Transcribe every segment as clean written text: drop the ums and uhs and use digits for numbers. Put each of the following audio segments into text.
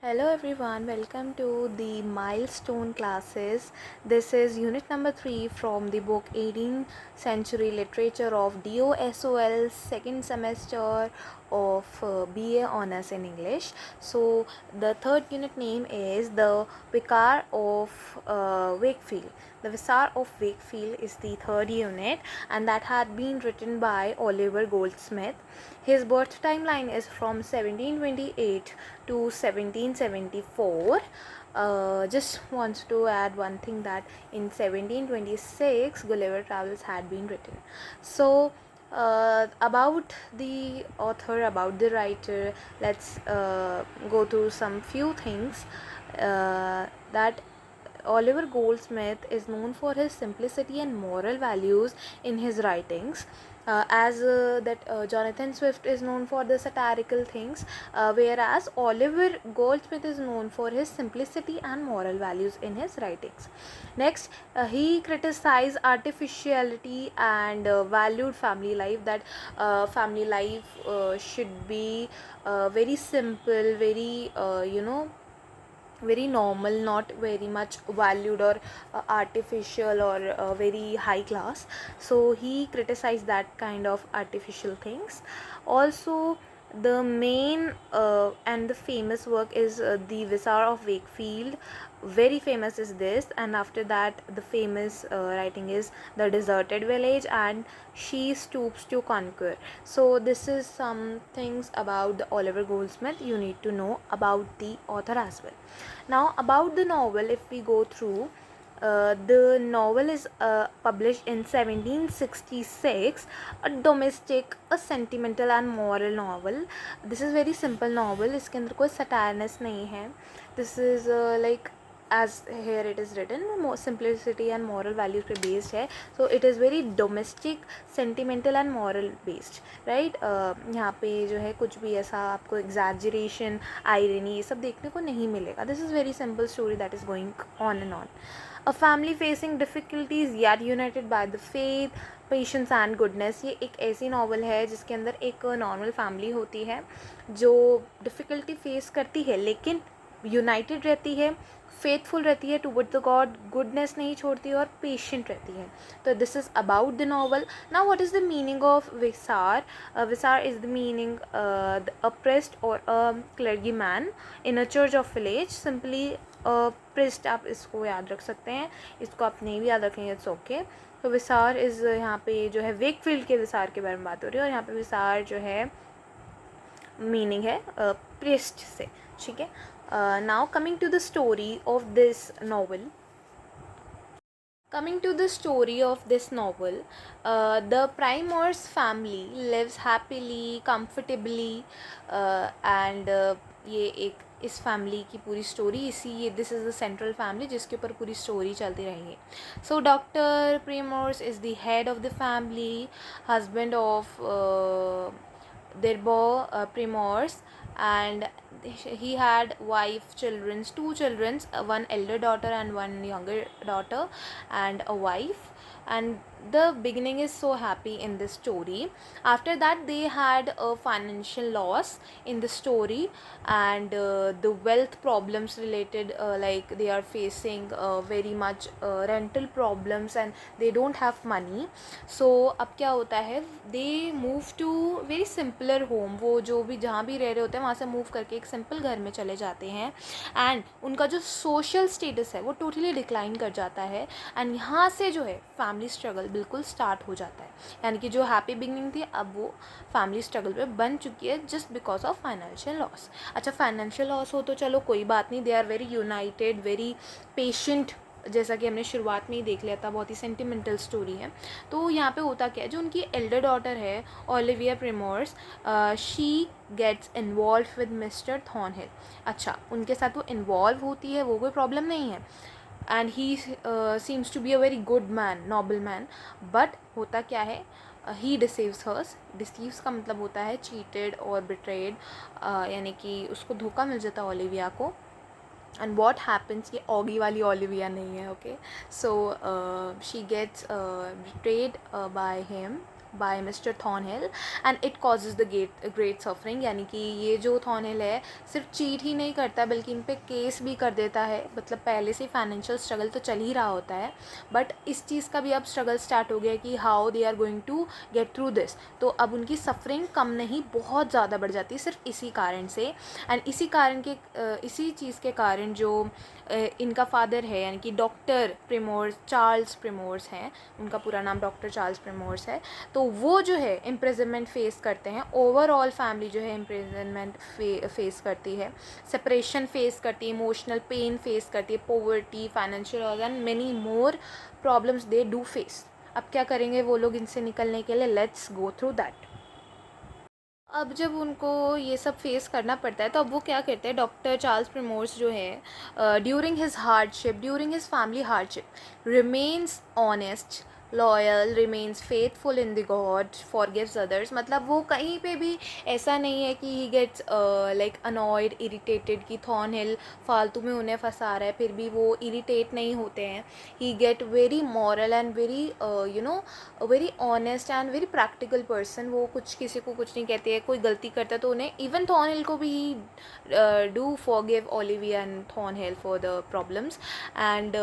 Hello everyone, welcome to the milestone classes. This is unit number 3 from the book 18th Century Literature of DOSOL second semester of BA Honours in English. So the third unit name is The Vicar of Wakefield. The Vicar of Wakefield is the third unit, and that had been written by Oliver Goldsmith. His birth timeline is from 1728 to 1774. Just wants to add one thing that in 1726 Gulliver Travels had been written. So about the author, about the writer, let's go through some few things. That Oliver Goldsmith is known for his simplicity and moral values in his writings. As that Jonathan Swift is known for the satirical things, whereas Oliver Goldsmith is known for his simplicity and moral values in his writings. Next, he criticized artificiality and valued family life. That family life should be very simple, very very normal, not very much valued or artificial or very high class. So he criticized that kind of artificial things. Also, the main and the famous work is the Vicar of Wakefield. Very famous is this, and after that the famous writing is The Deserted Village and She Stoops to Conquer. So this is some things about the Oliver Goldsmith you need to know about the author as well. Now about the novel, if we go through, the novel is published in 1766, a domestic, a sentimental and moral novel. This is very simple novel, इसके अंदर कोई सटायरनेस नहीं है. This is like as here it is written, simplicity and moral values पे based है. So it is very domestic, sentimental and moral based, right? यहाँ पे जो है कुछ भी ऐसा आपको exaggeration, irony ये सब देखने को नहीं मिलेगा. This is very simple story that is going on and on. A family facing difficulties yet united by the faith, patience and goodness. ये एक ऐसी नावल है जिसके अंदर एक नॉर्मल फैमिली होती है जो डिफ़िकल्टी फेस करती है लेकिन यूनाइटेड रहती है, फेथफुल रहती है टूवर्ड द गॉड, गुडनेस नहीं छोड़ती और पेशेंट रहती है. तो this is about the novel. Now what is the meaning of vicar? Vicar is the meaning the oppressed और a clergy man in a church of village. Simply priest, आप इसको याद रख सकते हैं, इसको आप नहीं भी याद रखेंगे इट्स ओके. तो विसार इज़ यहाँ पे जो है वेकफील्ड के विसार के बारे में बात हो रही है, और यहाँ पे विसार जो है मीनिंग है प्रिस्ट से. ठीक है. Now coming to the story of this novel. Coming to the story of this novel, the Primors family lives happily, comfortably, and ये एक इस फैमिली की पूरी स्टोरी इसी ये this is the central family जिसके ऊपर पूरी स्टोरी चलती रहेगी. So doctor Primrose is the head of the family, husband of Derbo Primors, and he had wife, children, two children, one elder daughter and one younger daughter, and a wife. And the beginning is so happy in this story. After that they had a financial loss in the story, and the wealth problems related, like they are facing very much rental problems and they don't have money. So अब क्या होता है, they move to very simpler home. वो जो भी जहाँ भी रह रहे होते हैं वहाँ से मूव करके एक सिंपल घर में चले जाते हैं, एंड उनका जो सोशल स्टेटस है वो टोटली डिक्लाइन कर जाता है. एंड यहाँ से जो है फैमिली स्ट्रगल बिल्कुल स्टार्ट हो जाता है, यानी कि जो हैप्पी बिगनिंग थी अब वो फैमिली स्ट्रगल पे बन चुकी है just because of financial loss. अच्छा, फाइनेंशियल लॉस हो तो चलो कोई बात नहीं, they are very united, very patient, जैसा कि हमने शुरुआत में ही देख लिया था, बहुत ही सेंटिमेंटल स्टोरी है. तो यहाँ पे होता क्या है, जो उनकी एल्डर डॉटर है Olivia Primrose, she gets involve with mister Thornhill. अच्छा, उनके साथ वो इन्वॉल्व होती है, वो कोई प्रॉब्लम नहीं है, and he seems to be a very good man, noble man. But होता क्या है, ही डिसीव्स हर्स. डिसीव्स का मतलब होता है चीटेड और बिट्रेड, यानी कि उसको धोखा मिल जाता है ओलिविया को. एंड वॉट हैपन्स, ये ऑगी वाली ओलिविया नहीं है, okay. So she gets betrayed by him, by mister Thornhill and it causes the great suffering. यानी कि ये जो थॉर्नहिल है सिर्फ चीट ही नहीं करता बल्कि इन पे केस भी कर देता है। मतलब पहले से फाइनेंशियल स्ट्रगल तो चल ही रहा होता है, बट इस चीज़ का भी अब स्ट्रगल स्टार्ट हो गया कि how they are going to get through this. तो अब उनकी सफरिंग कम नहीं बहुत ज़्यादा बढ़ जाती है सिर्फ इसी कारण से। एंड इसी चीज़ के कारण जो इनका फादर है यानी कि डॉक्टर प्रिमोर्स, चार्ल्स प्रिमोर्स हैं, उनका पूरा नाम डॉक्टर चार्ल्स प्रिमोर्स है, तो वो जो है इम्प्रिजनमेंट फेस करते हैं। ओवरऑल फैमिली जो है इम्प्रिजनमेंट फेस करती है, सेपरेशन फेस करती है, इमोशनल पेन फेस करती है, poverty, financial and many more problems they do face. अब क्या करेंगे वो लोग इनसे निकलने के लिए? Let's go through that. अब जब उनको ये सब फेस करना पड़ता है तो अब वो क्या करते हैं, डॉक्टर चार्ल्स प्रिमोर्स जो है during his hardship, during his family hardship, remains honest, loyal, remains faithful in the God, forgives others. मतलब वो कहीं पे भी ऐसा नहीं है कि he gets like annoyed, irritated कि थॉर्नहिल फालतू में उन्हें फंसा रहा है, फिर भी वो इरिटेट नहीं होते हैं। He get very moral and very very honest and very practical person. वो कुछ किसी को कुछ नहीं कहते हैं, कोई गलती करता है तो उन्हें, इवन थॉर्नहिल को भी do forgive Olivia and Thornhill for the problems and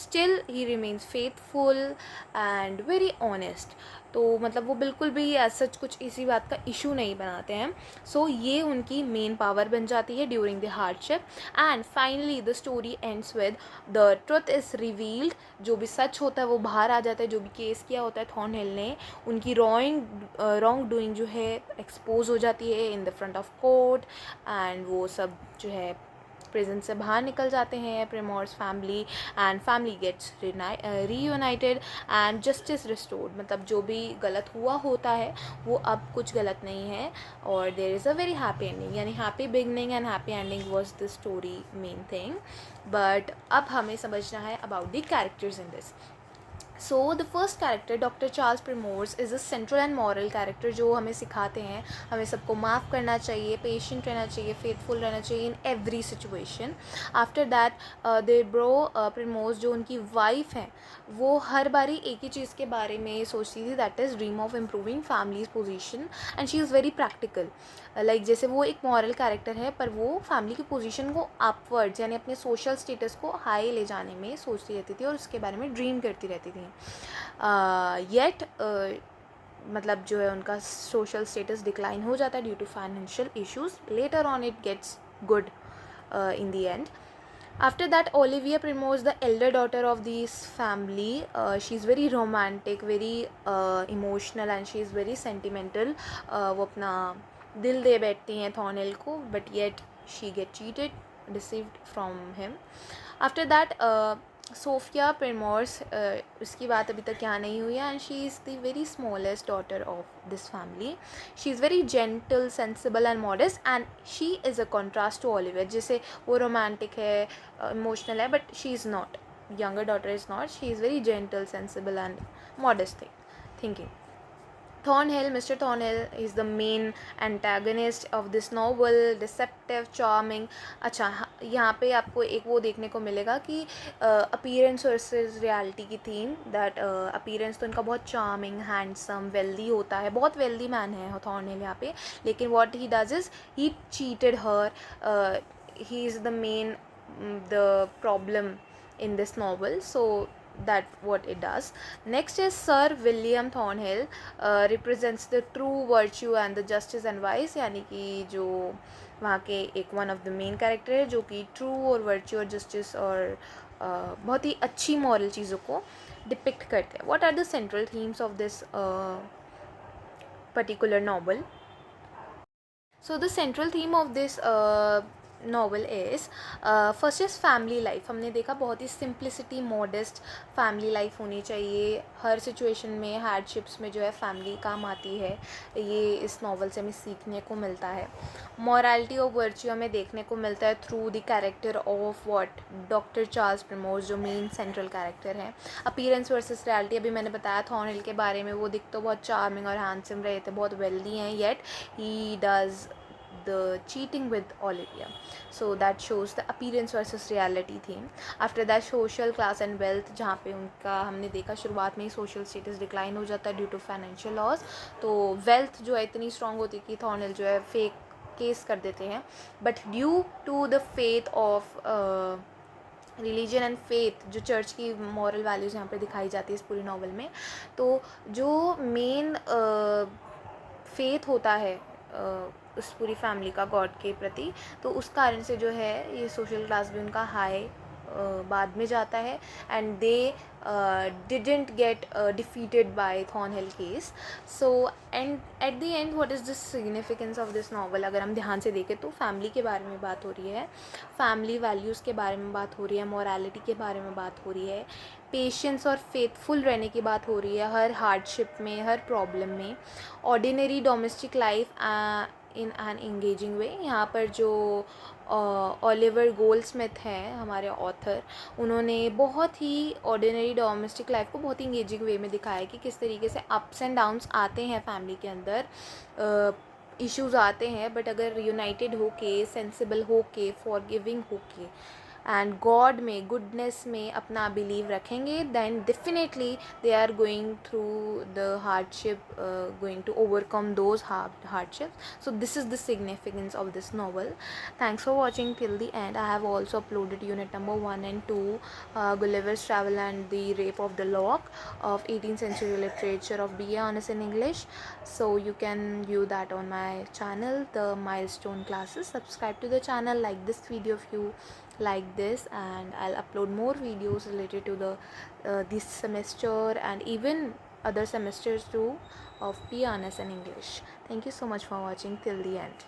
still he remains faithful and very honest. तो मतलब वो बिल्कुल भी ऐसा सच कुछ इसी बात का इशू नहीं बनाते हैं। सो ये उनकी मेन पावर बन जाती है during the hardship. And finally the story ends with the truth is revealed. जो भी सच होता है वो बाहर आ जाता है, जो भी केस किया होता है थॉर्नहिल ने, उनकी रॉन्ग डूइंग जो है एक्सपोज हो जाती है in the front of court. And वो सब जो है प्रिजन से बाहर निकल जाते हैं Primrose family, and family gets reunited and justice restored. मतलब जो भी गलत हुआ होता है वो अब कुछ गलत नहीं है, और there is a very happy ending. यानी happy beginning and happy ending was the story main thing. But अब हमें समझना है about the characters in this. So the first character doctor Charles Primrose is a central and moral character, जो हमें सिखाते हैं हमें सबको माफ़ करना चाहिए, पेशेंट रहना चाहिए, फेथफुल रहना चाहिए in every situation. After that they bro प्रिमोर्स, जो उनकी वाइफ हैं, वो हर बारी एक ही चीज़ के बारे में सोचती थी, that is dream of improving families position, and she is very practical. Like जैसे वो एक मॉरल कैरेक्टर है पर वो फैमिली की पोजीशन को अपवर्ड्स यानी अपने सोशल स्टेटस को हाई ले जाने में सोचती रहती थी और उसके बारे में ड्रीम करती रहती थी। येट मतलब जो है उनका सोशल स्टेटस डिक्लाइन हो जाता है due to financial issues. Later on it gets good in the end. After that, Olivia Primrose, the elder daughter of this family, she's very romantic, very emotional and she's very sentimental. वो अपना दिल दे बैठती हैं Thornhill को, but yet she get cheated, deceived from him. After that, Sophia Primrose, उसकी बात अभी तक यहाँ नहीं हुई है, and she is the very smallest daughter of this family. She is very gentle, sensible and modest, and she is a contrast to Olivia. जैसे वो रोमांटिक है, इमोशनल है, but she is not, younger daughter is not. She is very gentle, sensible and modest thinking. Thornhill, Mr. Thornhill is the main antagonist of this novel, deceptive, charming. अच्छा, यहाँ पे आपको एक वो देखने को मिलेगा कि अपीयरेंस वर्सेस रियलिटी की थीम, दैट अपीयरेंस तो इनका बहुत चार्मिंग, हैंडसम, वेल्दी होता है, बहुत वेल्दी मैन है थॉर्नहिल यहाँ पे, लेकिन what he does is he cheated her, he is the main the problem in this novel. So that what it does. Next is Sir William Thornhill, represents the true virtue and the justice and vice, यानी कि जो वहाँ के एक one of the main character है जो कि true और वर्च्यू और जस्टिस और बहुत ही अच्छी मॉरल चीज़ों को डिपिक्ट करते हैं. What are the central themes of this particular novel? So the central theme of this novel is first is family life. हमने देखा बहुत ही सिंप्लिसिटी, मॉडेस्ट फैमिली लाइफ होनी चाहिए. हर सिचुएशन में, हार्डशिप्स में जो है फैमिली काम आती है. ये इस नॉवल से हमें सीखने को मिलता है. मॉरलिटी और वर्च्यू हमें देखने को मिलता है through the character of what doctor Charles Primrose, जो मेन सेंट्रल कैरेक्टर है. अपीयरेंस वर्सेस रियलिटी, अभी मैंने बताया थॉर्नहिल के बारे में, वो दिख तो बहुत चार्मिंग और हैंडसम रहे थे, बहुत वेल्दी हैं, yet he does the cheating with Olivia. So that shows the appearance versus reality theme. After that, social class and wealth, जहाँ पे उनका हमने देखा शुरुआत में ही social status decline हो जाता है due to financial loss. तो wealth जो है इतनी strong होती है कि थॉर्नेल जो है fake केस कर देते हैं, but due to the faith of religion and faith, जो चर्च की मॉरल वैल्यूज़ यहाँ पे दिखाई जाती है इस पूरी नॉवल में, तो जो मेन फेथ होता है उस पूरी फैमिली का गॉड के प्रति, तो उस कारण से जो है ये सोशल क्लास भी उनका हाई बाद में जाता है, and they didn't get defeated by Thornhill case. So and at the end, what is the significance of this novel? अगर हम ध्यान से देखें तो फैमिली के बारे में बात हो रही है, फैमिली वैल्यूज़ के बारे में बात हो रही है, मॉरलिटी के बारे में बात हो रही है, पेशेंस और फेथफुल रहने की बात हो रही है हर हार्डशिप में, हर प्रॉब्लम में, ordinary domestic life in an engaging way. यहाँ पर जो ओलिवर गोल्डस्मिथ हैं हमारे ऑथर, उन्होंने बहुत ही ऑर्डिनरी डोमेस्टिक लाइफ को बहुत ही इंगेजिंग वे में दिखाया है कि किस तरीके से अप्स एंड डाउन्स आते हैं फैमिली के अंदर, इश्यूज़ आते हैं, बट अगर यूनाइटेड हो के, सेंसिबल हो के, फॉरगिविंग हो के, एंड गॉड में, गुडनेस में अपना बिलीव रखेंगे, then definitely they are going through the hardship, going to overcome those hardships. So this is the significance of this novel. Thanks for watching till the end. I have also uploaded unit number 1 and 2, Gulliver's Travel and the Rape of the Lock of 18th century literature of BA Honors in English. So you can view that on my channel, the Milestone Classes. Subscribe to the channel, like this video if you like this, and I'll upload more videos related to the this semester and even other semesters too of PA Honors in English. Thank you so much for watching till the end.